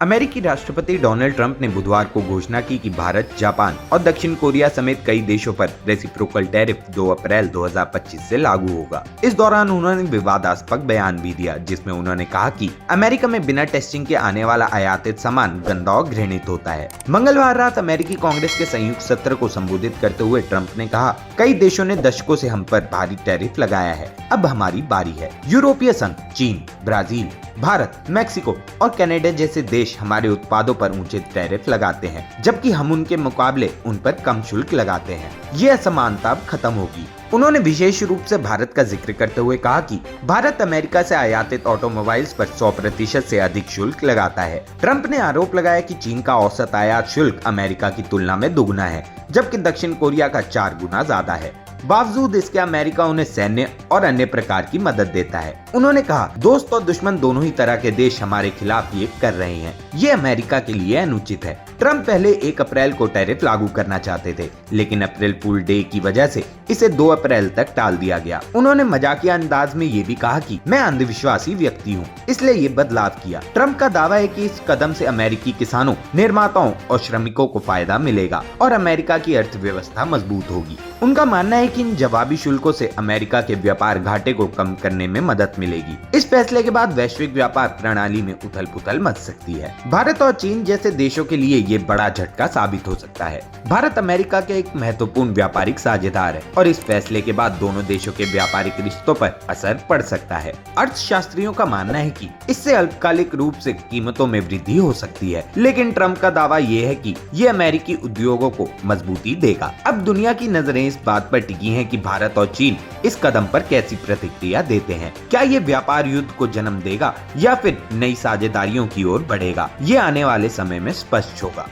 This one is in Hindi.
अमेरिकी राष्ट्रपति डोनाल्ड ट्रंप ने बुधवार को घोषणा की कि भारत, जापान और दक्षिण कोरिया समेत कई देशों पर रेसिप्रोकल टैरिफ 2 अप्रैल 2025 से लागू होगा। इस दौरान उन्होंने विवादास्पद बयान भी दिया, जिसमें उन्होंने कहा कि अमेरिका में बिना टेस्टिंग के आने वाला आयातित सामान गंदा और घृणित होता है। मंगलवार रात अमेरिकी कांग्रेस के संयुक्त सत्र को संबोधित करते हुए ट्रंप ने कहा, कई देशों ने दशकों से हम पर भारी टैरिफ लगाया है, अब हमारी बारी है। यूरोपीय संघ, चीन, ब्राजील, भारत, मेक्सिको और कनाडा जैसे देश हमारे उत्पादों पर ऊंचे टैरिफ लगाते हैं, जबकि हम उनके मुकाबले उन पर कम शुल्क लगाते हैं। ये असमानता अब खत्म होगी। उन्होंने विशेष रूप से भारत का जिक्र करते हुए कहा कि भारत अमेरिका से आयातित ऑटोमोबाइल्स पर 100% से अधिक शुल्क लगाता है। ट्रंप ने आरोप लगाया कि चीन का औसत आयात शुल्क अमेरिका की तुलना में दुगना है, जबकि दक्षिण कोरिया का 4 गुना ज्यादा है। बावजूद इसके अमेरिका उन्हें सैन्य और अन्य प्रकार की मदद देता है। उन्होंने कहा, दोस्त और दुश्मन दोनों ही तरह के देश हमारे खिलाफ ये कर रहे हैं। ये अमेरिका के लिए अनुचित है। ट्रंप पहले 1 अप्रैल को टैरिफ लागू करना चाहते थे, लेकिन अप्रैल फूल डे की वजह से इसे 2 अप्रैल तक टाल दिया गया। उन्होंने मजाकिया अंदाज में ये भी कहा कि मैं अंधविश्वासी व्यक्ति हूँ, इसलिए ये बदलाव किया। ट्रंप का दावा है कि इस कदम से अमेरिकी किसानों, निर्माताओं और श्रमिकों को फायदा मिलेगा और अमेरिका की अर्थव्यवस्था मजबूत होगी। उनका मानना है कि इन जवाबी शुल्कों से अमेरिका के व्यापार घाटे को कम करने में मदद मिलेगी। इस फैसले के बाद वैश्विक व्यापार प्रणाली में उथल-पुथल मच सकती है। भारत और चीन जैसे देशों के लिए ये बड़ा झटका साबित हो सकता है। भारत अमेरिका के एक महत्वपूर्ण व्यापारिक साझेदार है और इस फैसले के बाद दोनों देशों के व्यापारिक रिश्तों पर असर पड़ सकता है। अर्थशास्त्रियों का मानना है कि इससे अल्पकालिक रूप से कीमतों में वृद्धि हो सकती है, लेकिन ट्रंप का दावा ये है कि ये अमेरिकी उद्योगों को मजबूती देगा। अब दुनिया की नजरें इस बात पर टिकी हैं कि भारत और चीन इस कदम पर कैसी प्रतिक्रिया देते हैं। क्या ये व्यापार युद्ध को जन्म देगा या फिर नई साझेदारियों की ओर बढ़ेगा? ये आने वाले समय में स्पष्ट होगा।